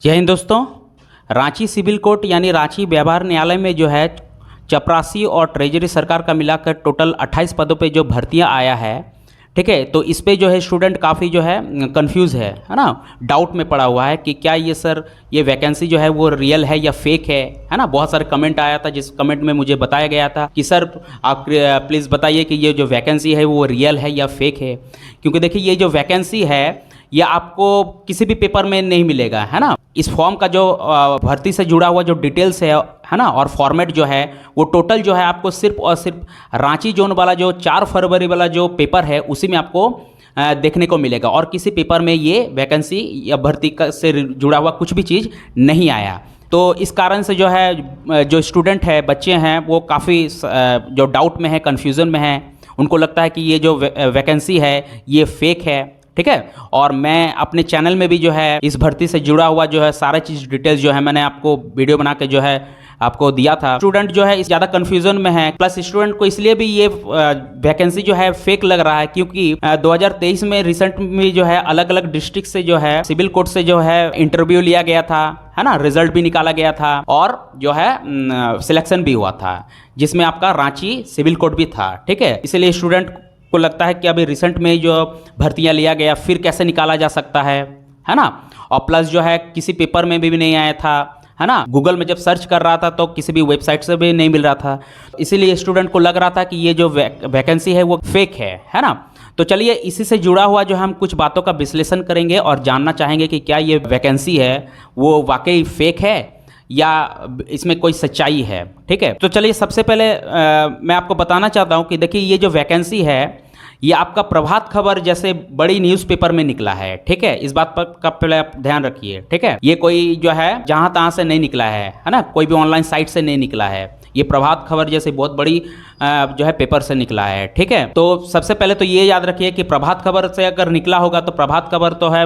जय हिंद दोस्तों। Ranchi civil court यानी रांची व्यवहार न्यायालय में जो है चपरासी और ट्रेजरी सरकार का मिलाकर टोटल 28 पदों पे जो भर्तियां आया है, ठीक है। तो इस पे जो है स्टूडेंट काफ़ी जो है कंफ्यूज है ना, डाउट में पड़ा हुआ है कि क्या ये सर ये वैकेंसी जो है वो रियल है या फेक है ना। बहुत सारे कमेंट आया था, जिस कमेंट में मुझे बताया गया था कि सर आप प्लीज़ बताइए कि ये जो वैकेंसी है वो रियल है या फेक है। क्योंकि देखिए ये जो वैकेंसी है ये आपको किसी भी पेपर में नहीं मिलेगा, है ना। इस फॉर्म का जो भर्ती से जुड़ा हुआ जो डिटेल्स है ना, और फॉर्मेट जो है वो टोटल जो है आपको सिर्फ और सिर्फ रांची जोन वाला जो 4 फरवरी वाला जो पेपर है उसी में आपको देखने को मिलेगा, और किसी पेपर में ये वैकेंसी या भर्ती से जुड़ा हुआ कुछ भी चीज़ नहीं आया। तो इस कारण से जो है जो स्टूडेंट है, बच्चे हैं, वो काफ़ी जो डाउट में है, कन्फ्यूज़न में है। उनको लगता है कि ये जो वैकेंसी है ये फेक है, ठीक है। और मैं अपने चैनल में भी जो है इस भर्ती से जुड़ा हुआ जो है सारा चीज़ डिटेल्स जो है मैंने आपको वीडियो बना के जो है आपको दिया था। स्टूडेंट जो है इस ज़्यादा कन्फ्यूज़न में है, प्लस स्टूडेंट को इसलिए भी ये वैकेंसी जो है फेक लग रहा है क्योंकि 2023 में रिसेंट में जो है अलग अलग डिस्ट्रिक्ट से जो है सिविल कोर्ट से जो है इंटरव्यू लिया गया था, है ना। रिजल्ट भी निकाला गया था और जो है सिलेक्शन भी हुआ था, जिसमें आपका रांची सिविल कोर्ट भी था, ठीक है। इसलिए स्टूडेंट को लगता है कि अभी रिसेंट में जो भर्तियां लिया गया फिर कैसे निकाला जा सकता है ना। और प्लस जो है किसी पेपर में भी नहीं आया था, है ना। गूगल में जब सर्च कर रहा था तो किसी भी वेबसाइट से भी नहीं मिल रहा था, इसीलिए स्टूडेंट को लग रहा था कि ये जो वैकेंसी है वो फेक है ना। तो चलिए इसी से जुड़ा हुआ जो हम कुछ बातों का विश्लेषण करेंगे और जानना चाहेंगे कि क्या ये वैकेंसी है वो वाकई फेक है या इसमें कोई सच्चाई है, ठीक है। तो चलिए सबसे पहले मैं आपको बताना चाहता हूँ कि देखिए ये जो वैकेंसी है ये आपका प्रभात खबर जैसे बड़ी न्यूज़पेपर में निकला है, ठीक है। इस बात पर का पहले आप ध्यान रखिए, ठीक है। ये कोई जो है जहाँ तहाँ से नहीं निकला है ना, कोई भी ऑनलाइन साइट से नहीं निकला है। ये प्रभात खबर जैसे बहुत बड़ी जो है पेपर से निकला है, ठीक है। तो सबसे पहले तो ये याद रखिए कि प्रभात खबर से अगर निकला होगा तो प्रभात खबर तो है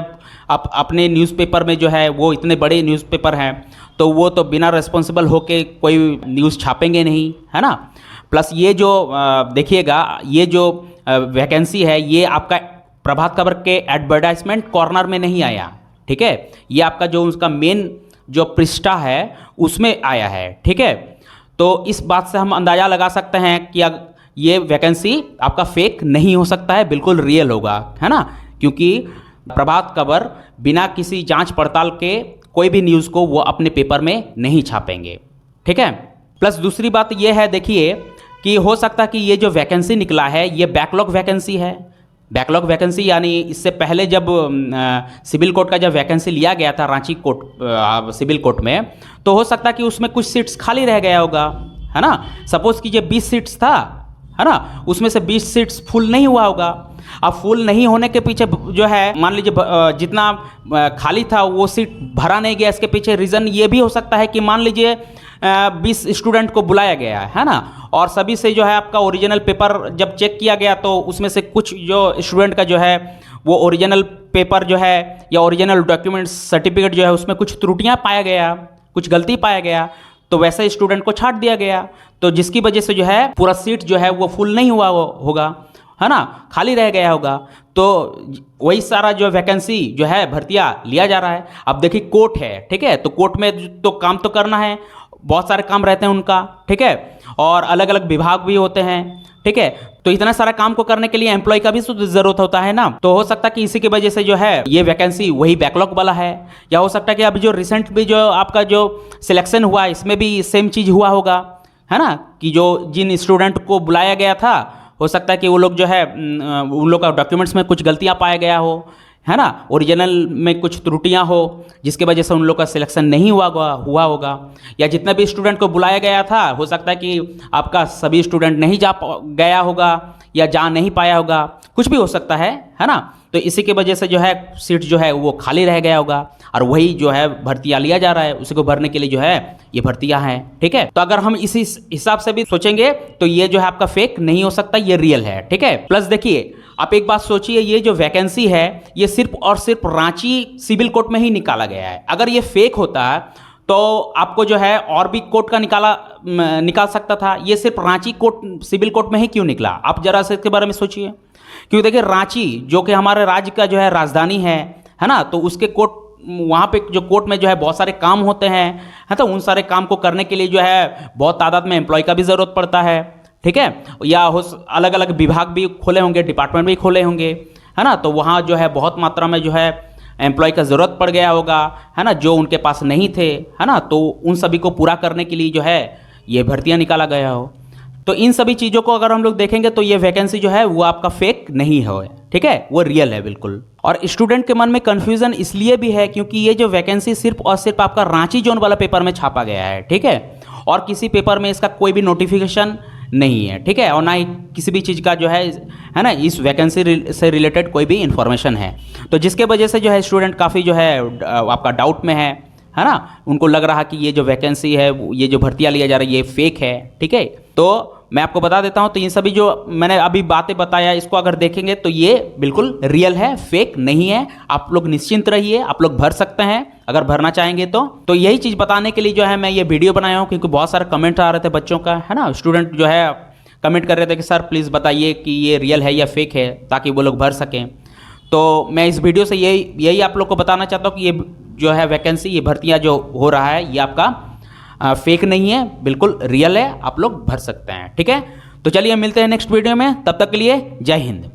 अपने न्यूज़पेपर में जो है वो इतने बड़े न्यूज़पेपर हैं तो वो तो बिना रिस्पॉन्सिबल होके कोई न्यूज़ छापेंगे नहीं, है ना। प्लस ये जो देखिएगा ये जो वैकेंसी है ये आपका प्रभात खबर के एडवर्टाइजमेंट कॉर्नर में नहीं आया, ठीक है। ये आपका जो उसका मेन जो पृष्ठा है उसमें आया है, ठीक है। तो इस बात से हम अंदाज़ा लगा सकते हैं कि ये वैकेंसी आपका फेक नहीं हो सकता है, बिल्कुल रियल होगा, है ना। क्योंकि प्रभात खबर बिना किसी जांच पड़ताल के कोई भी न्यूज़ को वो अपने पेपर में नहीं छापेंगे, ठीक है। प्लस दूसरी बात ये है, देखिए कि हो सकता है कि ये जो वैकेंसी निकला है ये बैकलॉग वैकेंसी है। बैकलॉग वैकेंसी यानी इससे पहले जब सिविल कोर्ट का जब वैकेंसी लिया गया था रांची कोर्ट सिविल कोर्ट में, तो हो सकता है कि उसमें कुछ सीट्स खाली रह गया होगा, है ना। सपोज कीजिए 20 सीट्स था, है ना, उसमें से 20 सीट्स फुल नहीं हुआ होगा। अब फुल नहीं होने के पीछे जो है मान लीजिए जितना खाली था वो सीट भरा नहीं गया, इसके पीछे रीज़न ये भी हो सकता है कि मान लीजिए 20 स्टूडेंट को बुलाया गया है ना, और सभी से जो है आपका ओरिजिनल पेपर जब चेक किया गया तो उसमें से कुछ जो स्टूडेंट का जो है वो ओरिजिनल पेपर जो है या ओरिजिनल डॉक्यूमेंट सर्टिफिकेट जो है उसमें कुछ त्रुटियां पाया गया, कुछ गलती पाया गया, तो वैसे स्टूडेंट को छांट दिया गया। तो जिसकी वजह से जो है पूरा सीट जो है वो फुल नहीं हुआ होगा, है ना, खाली रह गया होगा। तो वही सारा जो वैकेंसी जो है भर्तियां लिया जा रहा है। अब देखिए कोर्ट है, ठीक है, तो कोर्ट में तो काम तो करना है, बहुत सारे काम रहते हैं उनका, ठीक है, और अलग अलग विभाग भी होते हैं, ठीक है। तो इतना सारा काम को करने के लिए एम्प्लॉय का भी ज़रूरत होता है ना। तो हो सकता है कि इसी की वजह से जो है ये वैकेंसी वही बैकलॉग वाला है, या हो सकता है कि अभी जो रिसेंट भी जो आपका जो सिलेक्शन हुआ इसमें भी सेम चीज़ हुआ होगा, है ना, कि जो जिन स्टूडेंट को बुलाया गया था हो सकता है कि वो लोग जो है उन लोग का डॉक्यूमेंट्स में कुछ गलतियाँ पाया गया हो, है ना, ओरिजिनल में कुछ त्रुटियां हो जिसकी वजह से उन लोग का सिलेक्शन नहीं हुआ होगा। या जितने भी स्टूडेंट को बुलाया गया था हो सकता है कि आपका सभी स्टूडेंट नहीं जा गया होगा या जा नहीं पाया होगा, कुछ भी हो सकता है ना। तो इसी की वजह से जो है सीट जो है वो खाली रह गया होगा, और वही जो है भर्तियां लिया जा रहा है, उसी को भरने के लिए जो है ये भर्तियां हैं, ठीक है। तो अगर हम इसी हिसाब से भी सोचेंगे तो ये जो है आपका फेक नहीं हो सकता, ये रियल है, ठीक है। प्लस देखिए आप एक बात सोचिए, ये जो वैकेंसी है ये सिर्फ और सिर्फ रांची सिविल कोर्ट में ही निकाला गया है। अगर ये फेक होता तो आपको जो है और भी कोर्ट का निकाल सकता था, ये सिर्फ रांची कोर्ट सिविल कोर्ट में ही क्यों निकला, आप जरा से इसके बारे में सोचिए। क्योंकि देखिए रांची जो कि हमारे राज्य का जो है राजधानी है ना, तो उसके कोर्ट वहाँ पे जो कोर्ट में जो है बहुत सारे काम होते हैं, है तो उन सारे काम को करने के लिए जो है बहुत तादाद में एम्प्लॉय का भी ज़रूरत पड़ता है, ठीक है। या हो अलग अलग विभाग भी खोले होंगे, डिपार्टमेंट भी खोले होंगे, है ना, तो वहाँ जो है बहुत मात्रा में जो है एम्प्लॉय का ज़रूरत पड़ गया होगा, है ना, जो उनके पास नहीं थे, है ना, तो उन सभी को पूरा करने के लिए जो है ये भर्तियाँ निकाला गया हो। तो इन सभी चीज़ों को अगर हम लोग देखेंगे तो ये वैकेंसी जो है वो आपका फेक नहीं है, ठीक है, वो रियल है बिल्कुल। और स्टूडेंट के मन में कन्फ्यूज़न इसलिए भी है क्योंकि ये जो वैकेंसी सिर्फ और सिर्फ आपका रांची जोन वाला पेपर में छापा गया है, ठीक है, और किसी पेपर में इसका कोई भी नोटिफिकेशन नहीं है, ठीक है, और ना ही किसी भी चीज़ का जो है ना, इस वैकेंसी से रिलेटेड कोई भी इन्फॉर्मेशन है। तो जिसके वजह से जो है स्टूडेंट काफ़ी जो है आपका डाउट में है ना, उनको लग रहा कि ये जो वैकेंसी है, ये जो भर्तियाँ लिया जा रहा है ये फेक है, ठीक है। तो मैं आपको बता देता हूँ, तो इन सभी जो मैंने अभी बातें बताया इसको अगर देखेंगे तो ये बिल्कुल रियल है, फेक नहीं है। आप लोग निश्चिंत रहिए, आप लोग भर सकते हैं अगर भरना चाहेंगे तो यही चीज़ बताने के लिए जो है मैं ये वीडियो बनाया हूँ, क्योंकि बहुत सारे कमेंट आ रहे थे बच्चों का, है ना, स्टूडेंट जो है कमेंट कर रहे थे कि सर प्लीज़ बताइए कि ये रियल है या फेक है, ताकि वो लोग भर सकें। तो मैं इस वीडियो से यही आप लोग को बताना चाहता हूँ कि ये जो है वैकेंसी, ये भर्तियाँ जो हो रहा है ये आपका फेक नहीं है, बिल्कुल रियल है, आप लोग भर सकते हैं, ठीक है। तो चलिए मिलते हैं नेक्स्ट वीडियो में, तब तक के लिए जय हिंद।